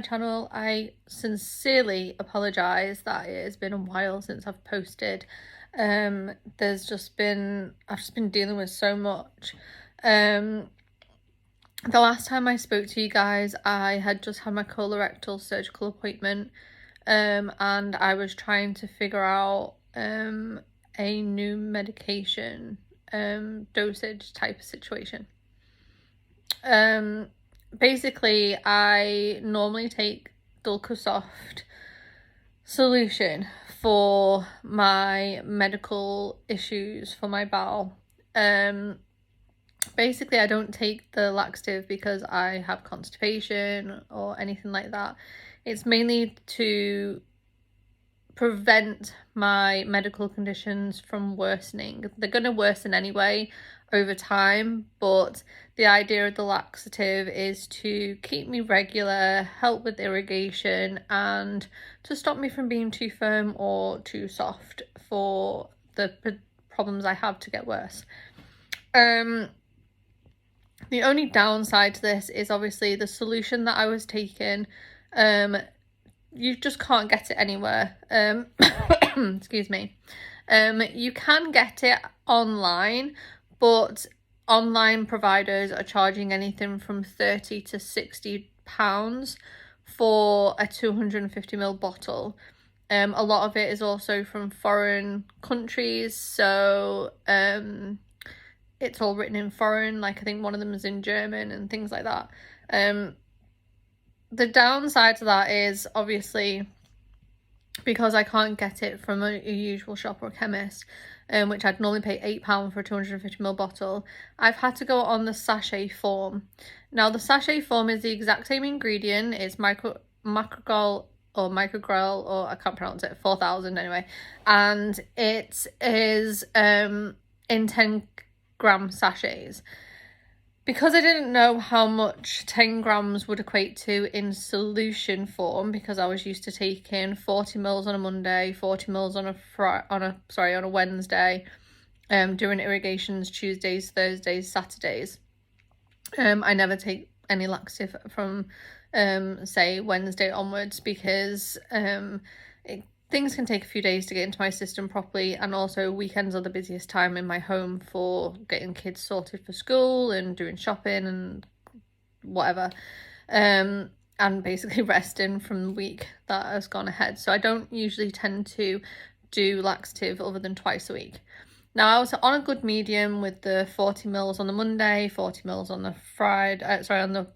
channel. I sincerely apologise that it has been a while since I've posted. I've just been dealing with so much. The last time I spoke to you guys, I had just had my colorectal surgical appointment, and I was trying to figure out a new medication dosage type of situation. Basically, I normally take Dulcosoft solution for my medical issues for my bowel. Basically, I don't take the laxative because I have constipation or anything like that. It's mainly to prevent my medical conditions from worsening. They're going to worsen anyway over time, but the idea of the laxative is to keep me regular, help with irrigation, and to stop me from being too firm or too soft for the problems I have to get worse. The only downside to this is obviously the solution that I was taking. You just can't get it anywhere. Excuse me. You can get it online, but online providers are charging anything from £30 to £60 for a 250ml bottle. A lot of it is also from foreign countries, so it's all written in foreign, like I think one of them is in German and things like that. The downside to that is obviously because I can't get it from a usual shop or chemist, which I'd normally pay £8 for a 250ml bottle, I've had to go on the sachet form. Now the sachet form is the exact same ingredient. It's Macrogol or Microgrel, or I can't pronounce it, 4000 anyway, and it is in 10-gram sachets. Because I didn't know how much 10 grams would equate to in solution form, because I was used to taking 40 mils on a Monday, 40 mils on a Wednesday, doing irrigations Tuesdays, Thursdays, Saturdays. I never take any laxative from say Wednesday onwards, because things can take a few days to get into my system properly, and also weekends are the busiest time in my home for getting kids sorted for school and doing shopping and whatever, and basically resting from the week that has gone ahead. So I don't usually tend to do laxative other than twice a week. Now I was on a good medium with the 40 mils on the Monday, 40 mils on the on the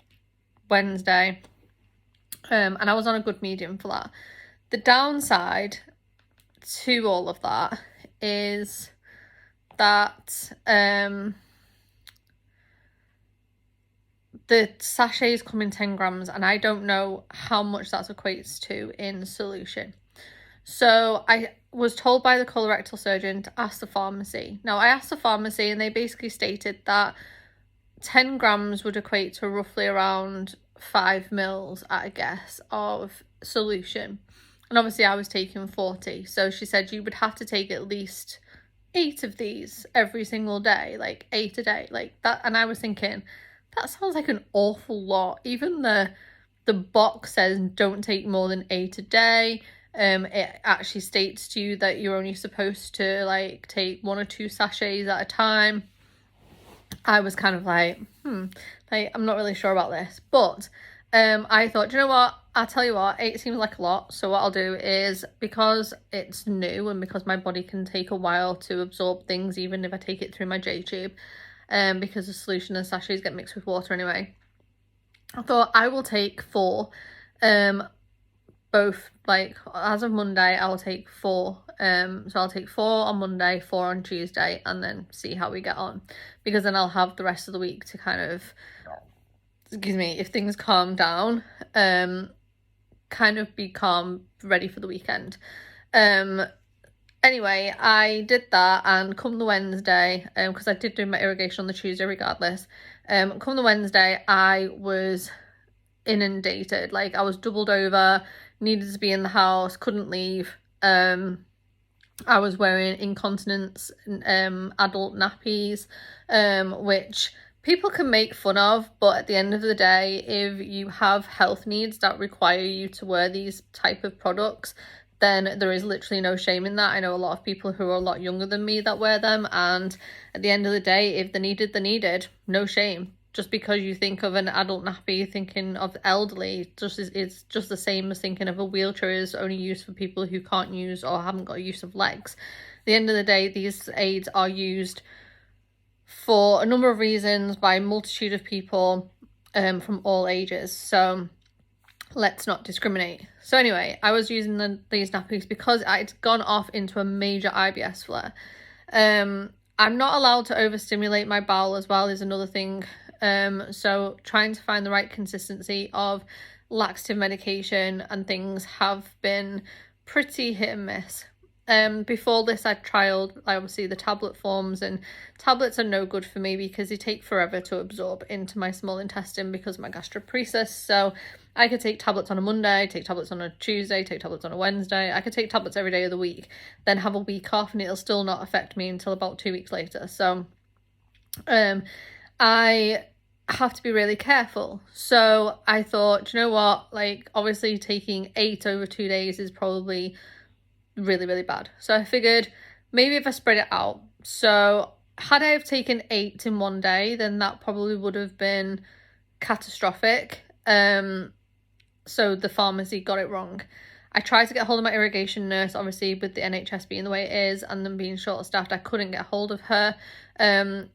Wednesday, and I was on a good medium for that. The downside to all of that is that the sachets come in 10 grams, and I don't know how much that equates to in solution. So I was told by the colorectal surgeon to ask the pharmacy. Now I asked the pharmacy, and they basically stated that 10 grams would equate to roughly around 5 mils, I guess, of solution. And obviously I was taking 40. So she said you would have to take at least 8 of these every single day, like 8 a day, like that. And I was thinking, that sounds like an awful lot. Even the box says don't take more than 8 a day. It actually states to you that you're only supposed to like take 1 or 2 sachets at a time. I was kind of like, like, I'm not really sure about this, but I thought, you know what, I'll tell you what, 8 seems like a lot. So what I'll do is, because it's new and because my body can take a while to absorb things, even if I take it through my J-tube, because the solution and sachets get mixed with water anyway, I thought I will take 4, both, like as of Monday I'll take 4, so I'll take 4 on Monday, 4 on Tuesday, and then see how we get on, because then I'll have the rest of the week to kind of, excuse me, if things calm down, kind of be calm, ready for the weekend. Anyway, I did that, and come the Wednesday, because I did do my irrigation on the Tuesday regardless, come the Wednesday I was inundated. Like, I was doubled over, needed to be in the house, couldn't leave. I was wearing incontinence adult nappies, which people can make fun of, but at the end of the day, if you have health needs that require you to wear these type of products, then there is literally no shame in that. I know a lot of people who are a lot younger than me that wear them, and at the end of the day, if they're needed, they're needed. No shame. Just because you think of an adult nappy thinking of elderly, it's just the same as thinking of a wheelchair is only used for people who can't use or haven't got use of legs. At the end of the day, these aids are used for a number of reasons by a multitude of people from all ages. So let's not discriminate. So anyway, I was using these nappies because I'd gone off into a major IBS flare. I'm not allowed to overstimulate my bowel as well is another thing. So trying to find the right consistency of laxative medication and things have been pretty hit and miss. Before this, I trialed obviously the tablet forms, and tablets are no good for me because they take forever to absorb into my small intestine because of my gastroparesis. So I could take tablets on a Monday, take tablets on a Tuesday, take tablets on a Wednesday. I could take tablets every day of the week, then have a week off, and it'll still not affect me until about 2 weeks later. So I have to be really careful. So I thought, you know what, like obviously taking 8 over 2 days is probably really, really bad. So I figured maybe if I spread it out. So had I have taken 8 in one day, then that probably would have been catastrophic. So the pharmacy got it wrong. I tried to get hold of my irrigation nurse, obviously with the NHS being the way it is and them being short-staffed, I couldn't get hold of her.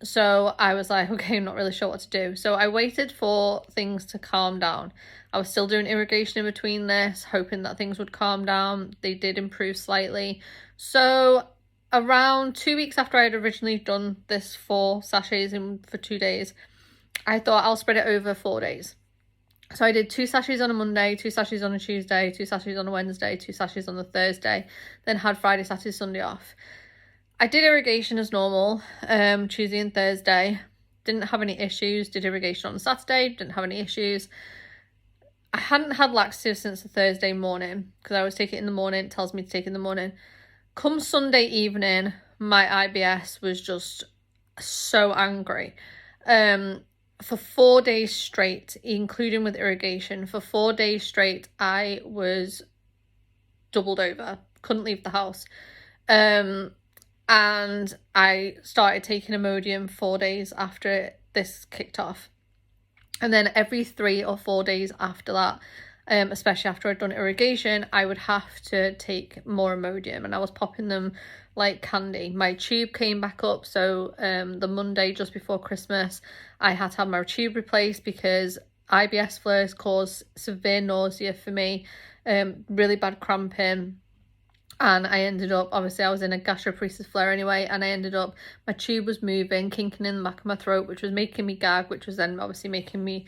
So I was like, okay, I'm not really sure what to do. So I waited for things to calm down. I was still doing irrigation in between this, hoping that things would calm down. They did improve slightly. So around 2 weeks after I had originally done this 4 sachets for 2 days, I thought I'll spread it over 4 days. So I did 2 sachets on a Monday, 2 sachets on a Tuesday, 2 sachets on a Wednesday, 2 sachets on the Thursday, then had Friday, Saturday, Sunday off. I did irrigation as normal, Tuesday and Thursday. Didn't have any issues. Did irrigation on Saturday, didn't have any issues. I hadn't had laxative since the Thursday morning because I always take it in the morning. It tells me to take it in the morning. Come Sunday evening, my IBS was just so angry. For 4 days straight, including with irrigation, for 4 days straight, I was doubled over. Couldn't leave the house. And I started taking Imodium 4 days after this kicked off. And then every 3 or 4 days after that, especially after I'd done irrigation, I would have to take more Imodium, and I was popping them like candy. My tube came back up, so the Monday just before Christmas, I had to have my tube replaced because IBS flares cause severe nausea for me, really bad cramping. And I ended up, obviously I was in a gastroparesis flare anyway, and I ended up, my tube was moving, kinking in the back of my throat, which was making me gag, which was then obviously making me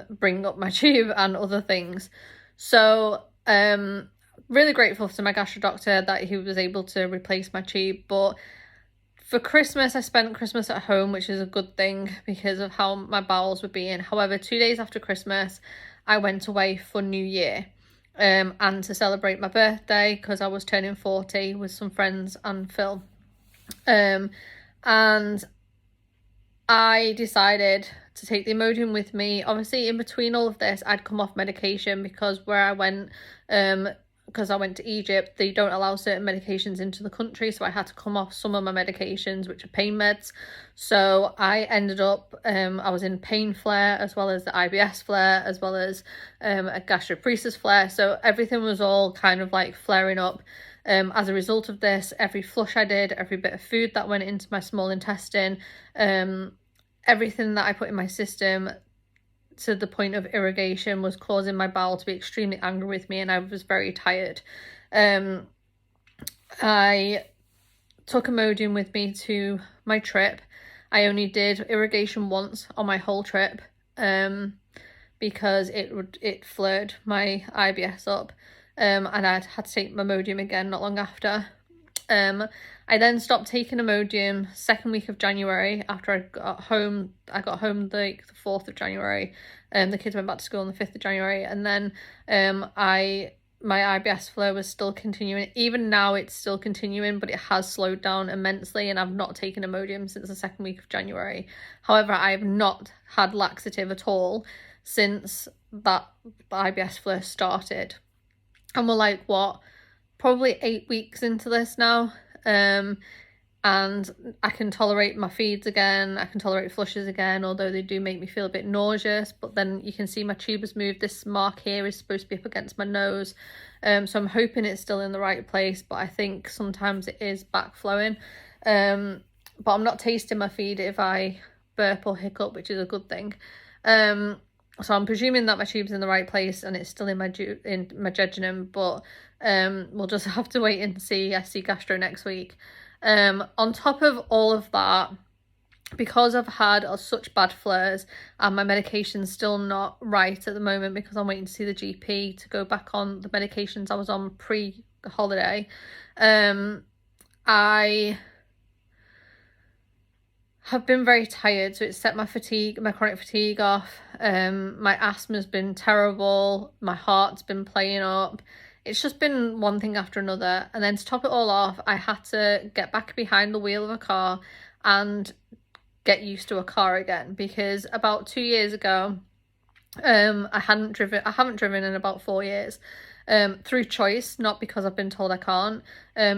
bring up my tube and other things. So really grateful to my gastro doctor that he was able to replace my tube. But for Christmas, I spent Christmas at home, which is a good thing because of how my bowels were being. However, 2 days after Christmas, I went away for New Year. And to celebrate my birthday because I was turning 40 with some friends and Phil. And I decided to take the Imodium with me. Obviously, in between all of this, I'd come off medication because where I went, because I went to Egypt, they don't allow certain medications into the country, so I had to come off some of my medications, which are pain meds. So I ended up, I was in pain flare as well as the IBS flare, as well as a gastroparesis flare. So everything was all kind of like flaring up. As a result of this, every flush I did, every bit of food that went into my small intestine, everything that I put in my system, to the point of irrigation, was causing my bowel to be extremely angry with me, and I was very tired. I took Imodium with me to my trip. I only did irrigation once on my whole trip because it flared my IBS up, and I had to take my Imodium again not long after. I then stopped taking Imodium second week of January after I got home. I got home like the 4th of January. The kids went back to school on the 5th of January. And then I my IBS flow was still continuing. Even now it's still continuing, but it has slowed down immensely, and I've not taken Imodium since the second week of January. However, I have not had laxative at all since that IBS flow started. And we're like, what, probably 8 weeks into this now. And I can tolerate my feeds again, I can tolerate flushes again, although they do make me feel a bit nauseous. But then you can see my tube has moved. This mark here is supposed to be up against my nose, so I'm hoping it's still in the right place, but I think sometimes it is backflowing. But I'm not tasting my feed if I burp or hiccup, which is a good thing. So I'm presuming that my tube's in the right place and it's still in my jejunum, but we'll just have to wait and see. I see gastro next week. On top of all of that, because I've had such bad flares and my medication's still not right at the moment, because I'm waiting to see the GP to go back on the medications I was on pre-holiday, I have been very tired, so it's set my chronic fatigue off. My asthma's been terrible, my heart's been playing up. It's just been one thing after another. And then to top it all off, I had to get back behind the wheel of a car and get used to a car again, because about 2 years ago, I haven't driven in about 4 years, through choice, not because I've been told I can't,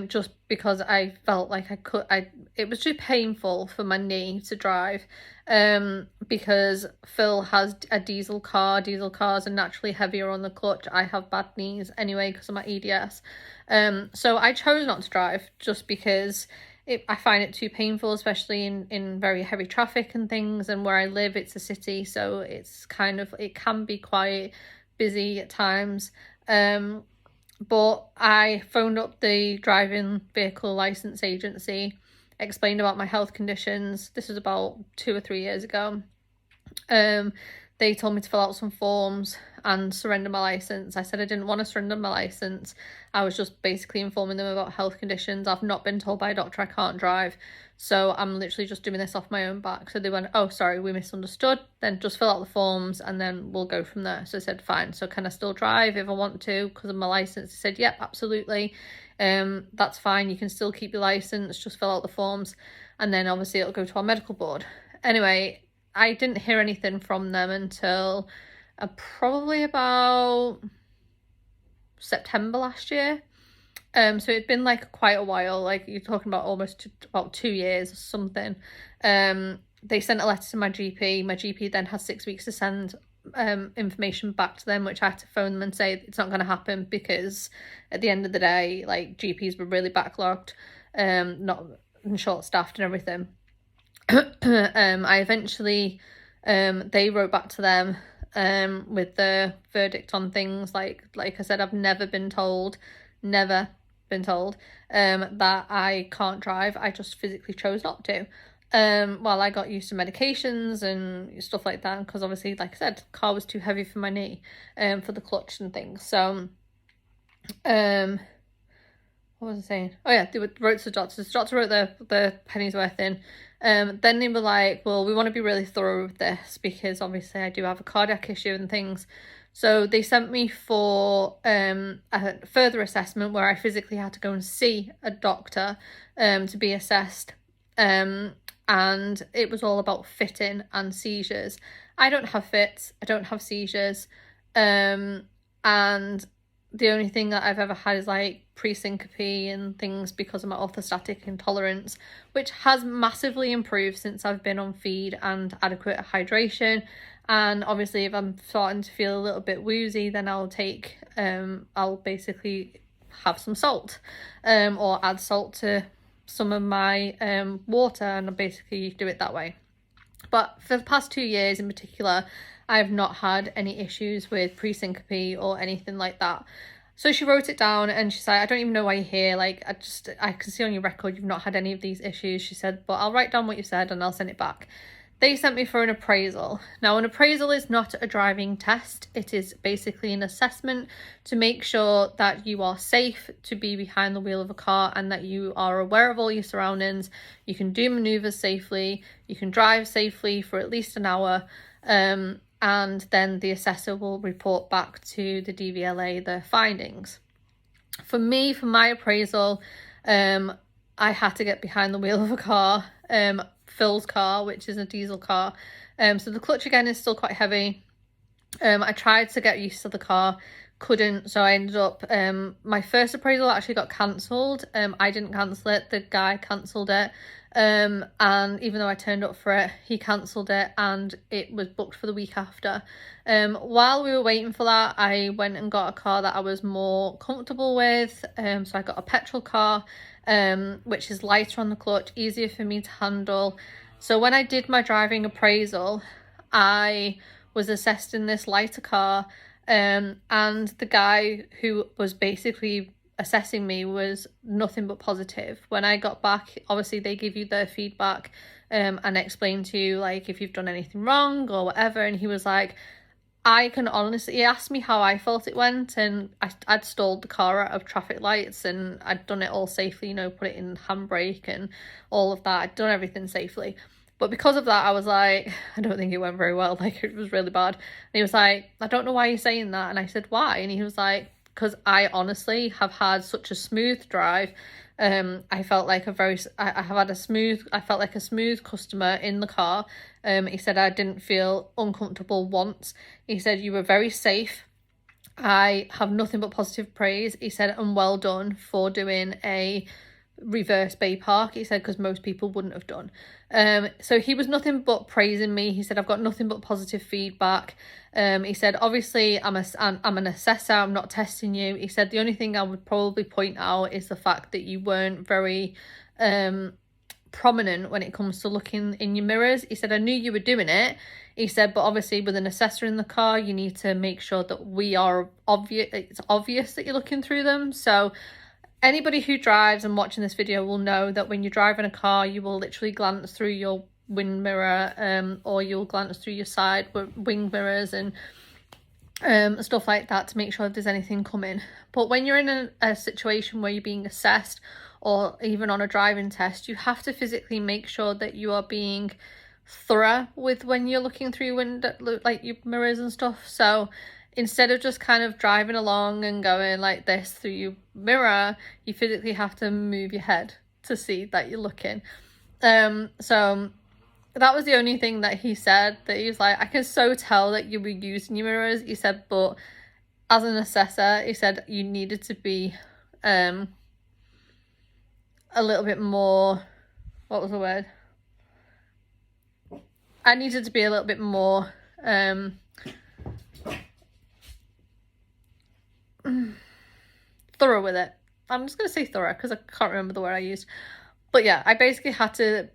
just because I felt like it was too painful for my knee to drive, because Phil has a diesel car. Diesel cars are naturally heavier on the clutch. I have bad knees anyway because of my EDS, so I chose not to drive just because I find it too painful, especially in very heavy traffic and things. And where I live, it's a city, so it can be quite busy at times. But I phoned up the driving vehicle license agency, explained about my health conditions. This was about 2 or 3 years ago. They told me to fill out some forms and surrender my license. I said I didn't want to surrender my license. I was just basically informing them about health conditions. I've not been told by a doctor I can't drive, so I'm literally just doing this off my own back. So they went, oh, sorry, we misunderstood. Then just fill out the forms and then we'll go from there. So I said, fine. So can I still drive if I want to because of my license? They said, yep, absolutely. That's fine. You can still keep your license. Just fill out the forms. And then obviously it'll go to our medical board. Anyway, I didn't hear anything from them until probably about September last year. So it'd been like quite a while, like you're talking about almost about 2 years or something. They sent a letter to my GP. My GP then has 6 weeks to send information back to them, which I had to phone them and say it's not going to happen, because at the end of the day, like, GPs were really backlogged, not short-staffed and everything. I eventually, they wrote back to them with the verdict on things. Like I said, I've never been told that I can't drive. I just physically chose not to. Well, I got used to medications and stuff like that, because obviously, like I said, the car was too heavy for my knee, for the clutch and things. So, what was I saying? Oh yeah, they wrote to the doctor. The doctor wrote the pennies worth in. Then they were like, well, we want to be really thorough with this, because obviously I do have a cardiac issue and things. So they sent me for a further assessment where I physically had to go and see a doctor to be assessed. And it was all about fitting and seizures. I don't have fits, I don't have seizures. And the only thing that I've ever had is like pre-syncope and things because of my orthostatic intolerance, which has massively improved since I've been on feed and adequate hydration. And obviously if I'm starting to feel a little bit woozy, then I'll basically have some salt, or add salt to some of my water, and I'll basically do it that way. But for the past 2 years in particular, I've not had any issues with pre-syncope or anything like that. So she wrote it down and she's like, I don't even know why you're here. Like, I can see on your record you've not had any of these issues. She said, but I'll write down what you said and I'll send it back. They sent me for an appraisal. Now, an appraisal is not a driving test. It is basically an assessment to make sure that you are safe to be behind the wheel of a car and that you are aware of all your surroundings. You can do maneuvers safely. You can drive safely for at least an hour. and then the assessor will report back to the DVLA the findings. For me, for my appraisal, I had to get behind the wheel of a car, Phil's car, which is a diesel car. So the clutch again is still quite heavy. I tried to get used to the car, couldn't, so I ended up, my first appraisal actually got cancelled. I didn't cancel it, the guy cancelled it. And even though I turned up for it, he cancelled it and it was booked for the week after. While we were waiting for that, I went and got a car that I was more comfortable with. So I got a petrol car, which is lighter on the clutch, easier for me to handle. So when I did my driving appraisal, I was assessed in this lighter car, and the guy who was basically assessing me was nothing but positive. When I got back, obviously they give you their feedback, and explain to you like if you've done anything wrong or whatever, and he was like, I can honestly, he asked me how I felt it went, and I'd stalled the car out of traffic lights and I'd done it all safely, you know, put it in handbrake and all of that. I'd done everything safely. But because of that, I was like, I don't think it went very well. Like, it was really bad. And he was like, I don't know why you're saying that. And I said, why? And he was like, because I honestly have had such a smooth drive. I felt like I felt like a smooth customer in the car. He said I didn't feel uncomfortable once. He said you were very safe. I have nothing but positive praise. He said, and well done for doing a reverse bay park. He said, because most people wouldn't have done. So he was nothing but praising me. He said, I've got nothing but positive feedback. He said, obviously I'm an assessor, I'm not testing you. He said the only thing I would probably point out is the fact that you weren't very prominent when it comes to looking in your mirrors. He said, I knew you were doing it. He said, but obviously with an assessor in the car, you need to make sure that it's obvious that you're looking through them. So anybody who drives and watching this video will know that when you're driving a car, you will literally glance through your wind mirror, or you'll glance through your side wing mirrors and stuff like that to make sure if there's anything coming. But when you're in a situation where you're being assessed, or even on a driving test, you have to physically make sure that you are being thorough with when you're looking through like your mirrors and stuff. So instead of just kind of driving along and going like this through your mirror, you physically have to move your head to see that you're looking. So that was the only thing that he said, that he was like, I can so tell that you were using your mirrors. He said, but as an assessor, he said you needed to be a little bit more, what was the word? I needed to be a little bit more thorough with it. I'm just going to say thorough because I can't remember the word I used. But yeah, I basically had to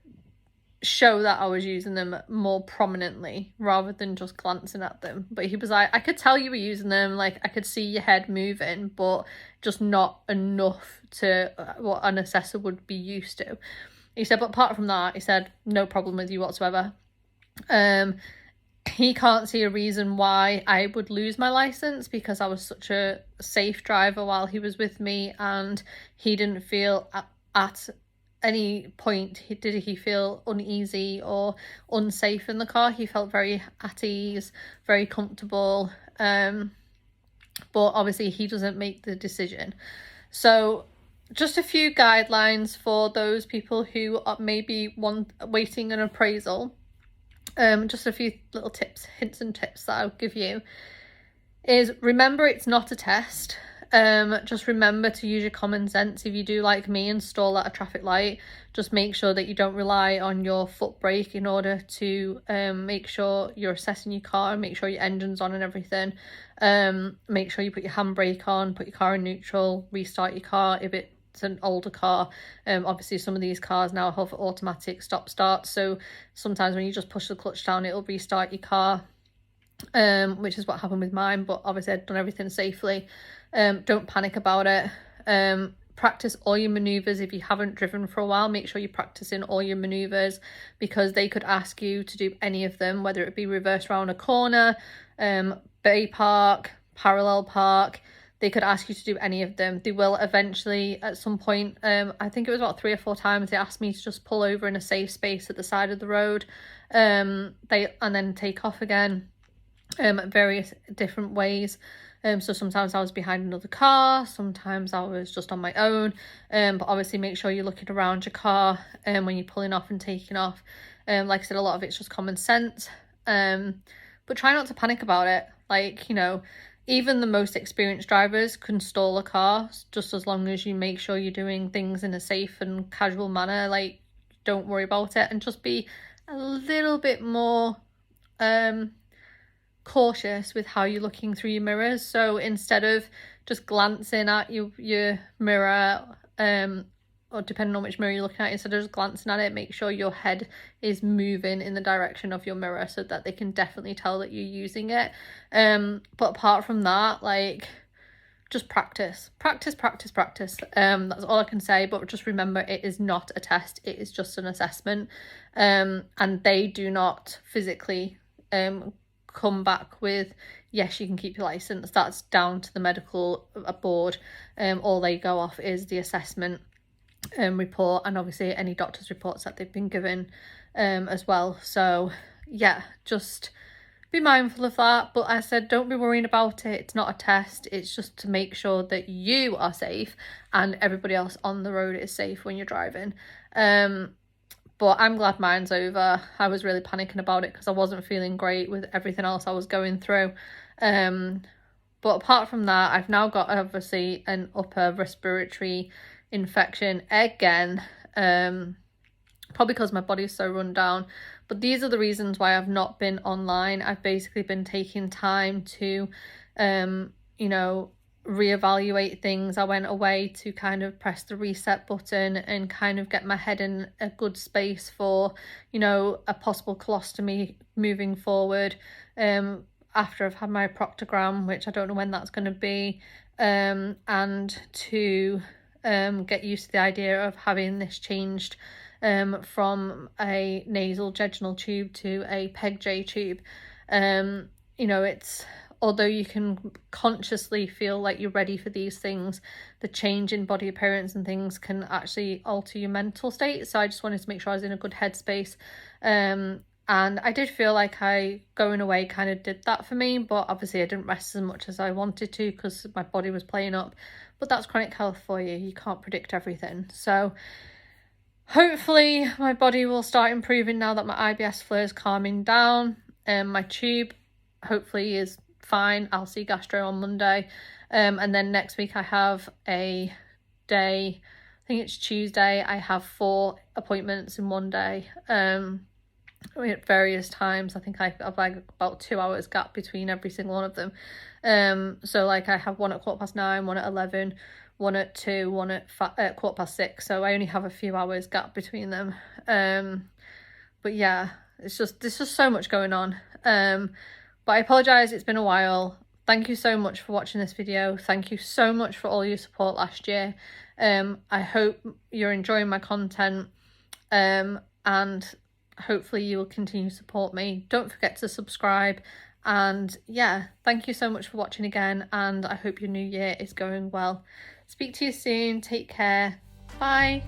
show that I was using them more prominently rather than just glancing at them. But he was like, I could tell you were using them, like I could see your head moving, but just not enough to what an assessor would be used to. He said, but apart from that, he said, no problem with you whatsoever. He can't see a reason why I would lose my license because I was such a safe driver while he was with me, and he didn't feel at any point did he feel uneasy or unsafe in the car. He felt very at ease, very comfortable, but obviously he doesn't make the decision. So just a few guidelines for those people who are maybe waiting an appraisal. Just a few little tips, hints and tips that I'll give you is, remember it's not a test. Just remember to use your common sense. If you do like me and stall at a traffic light, just make sure that you don't rely on your foot brake in order to make sure you're assessing your car, make sure your engine's on and everything. Make sure you put your handbrake on, put your car in neutral, restart your car if it's an older car. Obviously some of these cars now have automatic stop start, so sometimes when you just push the clutch down it'll restart your car, which is what happened with mine, but obviously I'd done everything safely. Don't panic about it. Practice all your maneuvers. If you haven't driven for a while, make sure you're practicing all your maneuvers, because they could ask you to do any of them, whether it be reverse round a corner, bay park, parallel park. They could ask you to do any of them. They will eventually at some point, I think it was about 3 or 4 times, they asked me to just pull over in a safe space at the side of the road, and then take off again. various different ways. So sometimes I was behind another car, sometimes I was just on my own, but obviously make sure you're looking around your car when you're pulling off and taking off. Like I said, a lot of it's just common sense, but try not to panic about it. Like, you know, even the most experienced drivers can stall a car, just as long as you make sure you're doing things in a safe and casual manner. Like, don't worry about it, and just be a little bit more cautious with how you're looking through your mirrors. So instead of just glancing at your mirror, or depending on which mirror you're looking at, instead of just glancing at it, make sure your head is moving in the direction of your mirror so that they can definitely tell that you're using it. But apart from that, like, just practice. That's all I can say. But just remember, it is not a test, it is just an assessment, and they do not physically come back with yes, you can keep your license. That's down to the medical board. All they go off is the assessment report, and obviously any doctor's reports that they've been given as well. So yeah, just be mindful of that. But I said, don't be worrying about it. It's not a test. It's just to make sure that you are safe and everybody else on the road is safe when you're driving. But I'm glad mine's over. I was really panicking about it because I wasn't feeling great with everything else I was going through. But apart from that, I've now got obviously an upper respiratory infection again. Probably because my body's so run down. But these are the reasons why I've not been online. I've basically been taking time to, you know, reevaluate things. I went away to kind of press the reset button and kind of get my head in a good space for, you know, a possible colostomy moving forward, after I've had my proctogram, which I don't know when that's going to be, and to get used to the idea of having this changed from a nasal jejunal tube to a PEG-J tube. You know, it's, although you can consciously feel like you're ready for these things, the change in body appearance and things can actually alter your mental state. So I just wanted to make sure I was in a good headspace. And I did feel like going away kind of did that for me, but obviously I didn't rest as much as I wanted to because my body was playing up. But that's chronic health for you. You can't predict everything. So hopefully my body will start improving now that my IBS flare is calming down. My tube hopefully is fine. I'll see gastro on Monday, and then next week I have a day, I think it's Tuesday, I have 4 appointments in one day, at various times. I think I have like about 2 hours gap between every single one of them. So like I have one at 9:15, one at 11, one at 2, one at 6:15. So I only have a few hours gap between them. But yeah, there's just so much going on. But I apologise, it's been a while. Thank you so much for watching this video. Thank you so much for all your support last year. I hope you're enjoying my content, and hopefully you will continue to support me. Don't forget to subscribe, and yeah, thank you so much for watching again, and I hope your new year is going well. Speak to you soon. Take care. Bye.